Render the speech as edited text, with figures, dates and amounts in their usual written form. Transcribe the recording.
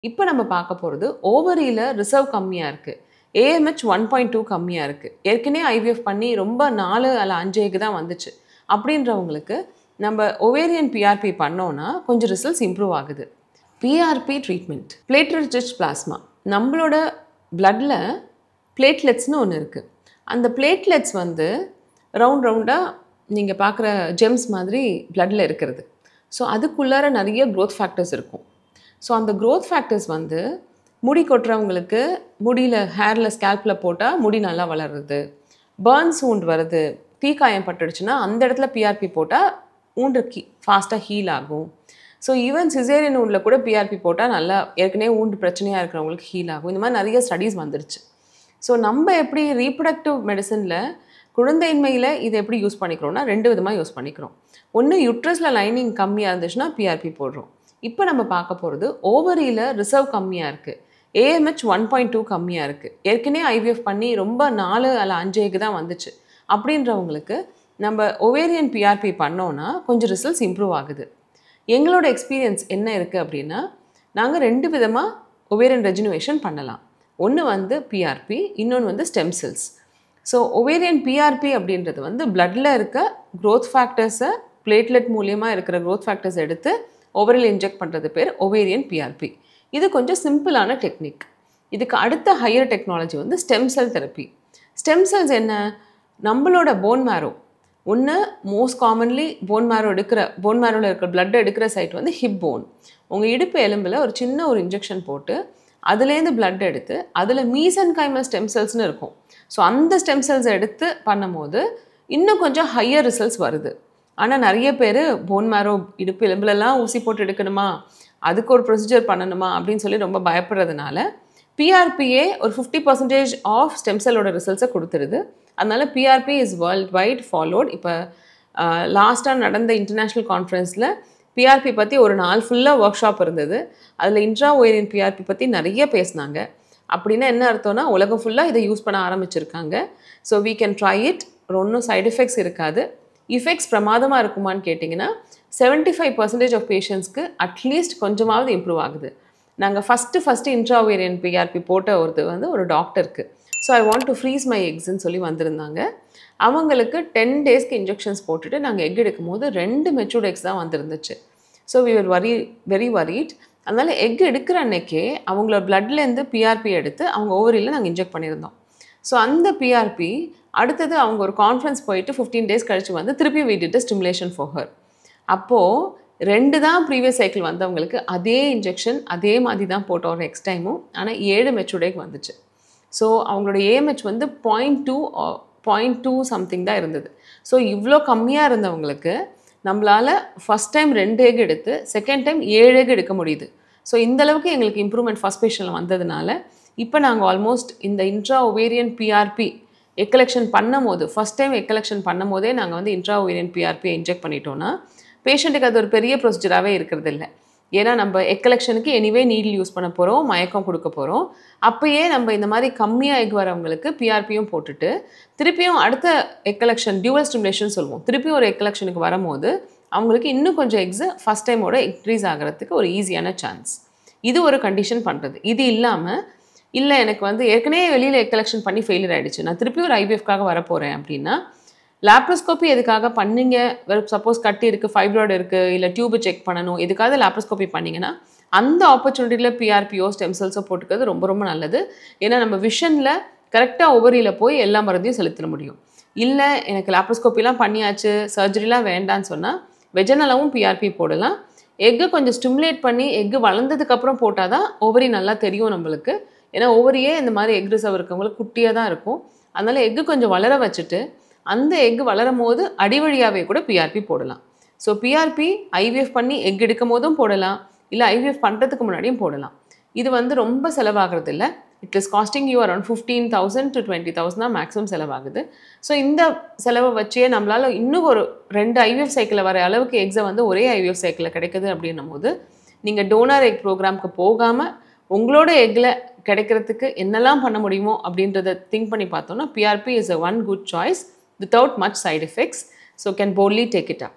இப்போ நம்ம பார்க்க போகிறது ஓவரியில் ரிசர்வ் கம்மியாக இருக்குது. ஏஎம்ஹெச் 1.2 கம்மியாக இருக்குது. ஏற்கனவே ஐவிஎஃப் பண்ணி ரொம்ப 4 அல்ல 5 எக் தான் வந்துச்சு. அப்படின்றவங்களுக்கு நம்ம ஒவேரியன் பிஆர்பி பண்ணோன்னா கொஞ்சம் ரிசல்ட்ஸ் இம்ப்ரூவ் ஆகுது. PRP treatment platelet rich plasma. நம்மளோட பிளட்டில் பிளேட்லெட்ஸ்னு ஒன்று இருக்குது. அந்த பிளேட்லெட்ஸ் வந்து ரவுண்டாக நீங்கள் பார்க்குற ஜெம்ஸ் மாதிரி பிளட்டில் இருக்கிறது. ஸோ அதுக்குள்ளார நிறைய க்ரோத் ஃபேக்டர்ஸ் இருக்கும். ஸோ அந்த க்ரோத் ஃபேக்டர்ஸ் வந்து முடி கொட்டுறவங்களுக்கு முடியில் ஹேரில் ஸ்கேல்பில் போட்டால் முடி நல்லா வளருது. பர்ன்ஸ் வூண்ட் வருது, தீக்காயம் பட்டுடுச்சுன்னா அந்த இடத்துல பிஆர்பி போட்டால் ஊண்டு ஃபாஸ்ட்டாக ஹீல் ஆகும். ஸோ ஈவன் சிசேரியன் ஊண்டில் கூட பிஆர்பி போட்டால் நல்லா ஏற்கனவே ஊண்டு பிரச்சனையாக இருக்கிறவங்களுக்கு ஹீல் ஆகும். இந்த மாதிரி நிறைய ஸ்டடீஸ் வந்துருச்சு. ஸோ நம்ம எப்படி ரீப்ரொடக்டிவ் மெடிசனில் குழந்தையின்மையில் இதை எப்படி யூஸ் பண்ணிக்கிறோம்னா 2 விதமாக யூஸ் பண்ணிக்கிறோம். ஒன்று யுட்ரஸில் லைனிங் கம்மியாக இருந்துச்சுன்னா பிஆர்பி போடுறோம். இப்போ நம்ம பார்க்க போகிறது ஓவரியில் ரிசர்வ் கம்மியாக இருக்குது. ஏஎம்ஹெச் 1.2 கம்மியாக இருக்குது. ஏற்கனவே ஐவிஎஃப் பண்ணி ரொம்ப 4 அல்ல 5 எக் தான் வந்துச்சு. அப்படின்றவங்களுக்கு நம்ம ஒவேரியன் பிஆர்பி பண்ணோன்னா கொஞ்சம் ரிசல்ட்ஸ் இம்ப்ரூவ் ஆகுது. எங்களோட எக்ஸ்பீரியன்ஸ் என்ன இருக்குது அப்படின்னா, நாங்கள் 2 விதமாக ஒவேரியன் ரெஜினுவேஷன் பண்ணலாம். ஒன்று வந்து பிஆர்பி, இன்னொன்று வந்து stem cells. So ovarian PRP அப்படின்றது வந்து பிளட்டில் இருக்க க்ரோத் ஃபேக்டர்ஸை பிளேட்லெட் மூலியமாக இருக்கிற க்ரோத் ஃபேக்டர்ஸ் எடுத்து ஓவரில் இன்ஜெக்ட் பண்ணுறது பேர் ஒவேரியன் பிஆர்பி. இது கொஞ்சம் சிம்பிளான டெக்னிக். இதுக்கு அடுத்த ஹையர் டெக்னாலஜி வந்து stem cell therapy. Stem cells என்ன? நம்மளோட போன் மேரோ ஒன்று மோஸ்ட் காமன்லி போன் மேரோவில் இருக்கிற பிளட் எடுக்கிற சைட் வந்து ஹிப் போன். உங்கள் இடுப்பு எலும்பில் ஒரு சின்ன ஒரு இன்ஜெக்ஷன் போட்டு அதுலேருந்து பிளட் எடுத்து அதில் மீசன்கைமல் ஸ்டெம் செல்ஸ்னு இருக்கும். ஸோ அந்த ஸ்டெம் செல்ஸை எடுத்து பண்ணும்போது இன்னும் கொஞ்சம் ஹையர் ரிசல்ட்ஸ் வருது. ஆனால் நிறைய பேர் போன் மேரோ இடுப்பு எலும்புலலாம் ஊசி போட்டு எடுக்கணுமா, அதுக்கு ஒரு ப்ரொசீஜர் பண்ணணுமா அப்படின்னு சொல்லி ரொம்ப பயப்படுறதுனால பிஆர்பியே ஒரு 50% ஆஃப் ஸ்டெம் செல்லோட ரிசல்ட்ஸை கொடுத்துருது. அதனால PRP is worldwide followed. இப்போ லாஸ்ட்டாக நடந்த இன்டர்நேஷ்னல் கான்ஃபரன்ஸில் பிஆர்பி பற்றி ஒரு நாள் ஃபுல்லாக ஒர்க் ஷாப் இருந்தது. அதில் இன்ட்ரா ஒவேரியன் பிஆர்பி பற்றி நிறைய பேசினாங்க. அப்படின்னா என்ன அர்த்தம்னா உலகம் ஃபுல்லாக இதை யூஸ் பண்ண ஆரம்பிச்சிருக்காங்க. So we can try it. ஒன்றும் சைட் எஃபெக்ட்ஸ் இருக்காது. இஃபெக்ட்ஸ் பிரமாதமாக இருக்குமான்னு கேட்டிங்கன்னா 75% ஆஃப் பேஷண்ட்ஸ்க்கு அட்லீஸ்ட் கொஞ்சமாவது இம்ப்ரூவ் ஆகுது. நாங்கள் ஃபஸ்ட்டு இன்ட்ராவேரியன் பிஆர்பி போட்ட வந்து ஒரு டாக்டருக்கு so I want to freeze my எக்ஸ்ன்னு சொல்லி வந்திருந்தாங்க. அவங்களுக்கு 10 டேஸ்க்கு இன்ஜெக்ஷன்ஸ் போட்டுட்டு நாங்கள் எக் எடுக்கும் போது 2 மெச்சூர்ட் எக்ஸ் தான் வந்துருந்துச்சு. So we were very worried. அதனால் எக் எடுக்கிற அன்னைக்கே அவங்களோட பிளட்லேருந்து பிஆர்பி எடுத்து அவங்க ஓவரியில் நாங்கள் இன்ஜெக்ட் பண்ணியிருந்தோம். ஸோ அந்த பிஆர்பி அடுத்தது அவங்க ஒரு கான்ஃபரன்ஸ் போயிட்டு 15 டேஸ் கழிச்சு வந்து திருப்பி we did a stimulation for her. அப்போது 2 தான் ப்ரீவியஸ் சைக்கிள் வந்தவங்களுக்கு அதே இன்ஜெக்ஷன் அதே மாதிரி தான் போட்டோம் ஒரு நெக்ஸ்ட் டைமும். ஆனால் 7 மெச்சூர்டேக்கு வந்துச்சு. ஸோ அவங்களோட ஏஎம்ஹெச் வந்து 0.2 சம்திங் தான் இருந்தது. ஸோ இவ்வளோ கம்மியாக இருந்தவங்களுக்கு நம்மளால் ஃபஸ்ட் டைம் 2 எக் எடுத்து செகண்ட் டைம் 7 எக் எடுக்க முடியுது. ஸோ இந்தளவுக்கு எங்களுக்கு இம்ப்ரூவ்மெண்ட் ஃபஸ்ட் பேஷனில் வந்ததுனால இப்போ நாங்கள் ஆல்மோஸ்ட் இந்த intra ovarian PRP egg collection பண்ணும் போது ஃபஸ்ட் டைம் எக் கலெக்ஷன் பண்ணும் போதே நாங்கள் வந்து இன்ட்ரா ஒவேரியன் பிஆர்பியை இன்ஜெக்ட் பண்ணிட்டோன்னா பேஷண்ட்டுக்கு அது ஒரு பெரிய ப்ரொசீஜராகவே இருக்கிறது இல்லை. ஏன்னா நம்ம எக் கலெக்ஷனுக்கு எனிவே நீடில் யூஸ் பண்ண போகிறோம், மயக்கம் கொடுக்க போகிறோம். அப்போயே நம்ம இந்த மாதிரி கம்மியாக எக் வரவங்களுக்கு பிஆர்பியும் போட்டுட்டு திருப்பியும் அடுத்த எக் கலெக்ஷன் டியூவல் ஸ்டிமுலேஷன் சொல்லுவோம். திருப்பியும் ஒரு எக் கலெக்ஷனுக்கு வரும்போது அவங்களுக்கு இன்னும் கொஞ்சம் எக்ஸு ஃபஸ்ட் டைமோட இன்க்ரீஸ் ஆகிறதுக்கு ஒரு ஈஸியான சான்ஸ். இது ஒரு கண்டிஷன் பண்ணுறது. இது இல்லாமல் இல்லை எனக்கு வந்து ஏற்கனவே வெளியில் எக் கலெக்ஷன் பண்ணி ஃபெயிலியர் ஆகிடுச்சு, நான் திருப்பி ஒரு ஐவிஎஃப்காக வரப்போகிறேன் அப்படின்னா லேப்ரோஸ்கோப்பி எதுக்காக பண்ணிங்க? சப்போஸ் கட்டி இருக்குது, ஃபைப்ராய்டு இருக்குது, இல்லை டியூபு செக் பண்ணணும், எதுக்காக லேப்ரோஸ்கோப்பி பண்ணிங்கன்னா அந்த ஆப்பர்ச்சுனிட்டியில் பிஆர்பியோ ஸ்டெம் செல்ஸோ போட்டுக்கிறது ரொம்ப ரொம்ப நல்லது. ஏன்னா நம்ம விஷனில் கரெக்டாக ஓவரியில் போய் எல்லா மருந்தையும் செலுத்திட முடியும். இல்லை எனக்கு லேப்ரோஸ்கோப்பிலாம் பண்ணியாச்சு, சர்ஜரிலாம் வேண்டான்னு சொன்னால் வெஜனலாவும் பிஆர்பி போடலாம். எக்கு கொஞ்சம் ஸ்டிமுலேட் பண்ணி எக்கு வளர்ந்ததுக்கப்புறம் போட்டால் தான் ஓவரி நல்லா தெரியும் நம்மளுக்கு. ஏன்னா ஓவரியே இந்த மாதிரி எக் ரிசர்வ் இருக்கவங்களுக்கு குட்டியாக தான் இருக்கும். அதனால் எக்கு கொஞ்சம் வளர வச்சுட்டு அந்த எக் வளரும் போது அடிவழியாகவே கூட பிஆர்பி போடலாம். ஸோ பிஆர்பி ஐவிஎஃப் பண்ணி எக் எடுக்கும் போதும் போடலாம், இல்லை ஐவிஎஃப் பண்ணுறதுக்கு முன்னாடியும் போடலாம். இது வந்து ரொம்ப செலவாகிறது இல்லை. It is costing you around 15,000 to 20,000 தான் மேக்ஸிமம் செலவாகுது. ஸோ இந்த செலவை வச்சே நம்மளால் இன்னும் ஒரு 2 ஐவிஎஃப் சைக்கிளில் வர அளவுக்கு எக்ஸை வந்து ஒரே ஐவிஎஃப் சைக்கிளில் கிடைக்குது அப்படின்னும் போது நீங்கள் டோனர் எக் ப்ரோக்ராமுக்கு போகாமல் உங்களோட எக்கில் கிடைக்கிறதுக்கு என்னெல்லாம் பண்ண முடியுமோ அப்படின்றத திங்க் பண்ணி பார்த்தோன்னா PRP is a one good choice without much side effects. So can boldly take it up.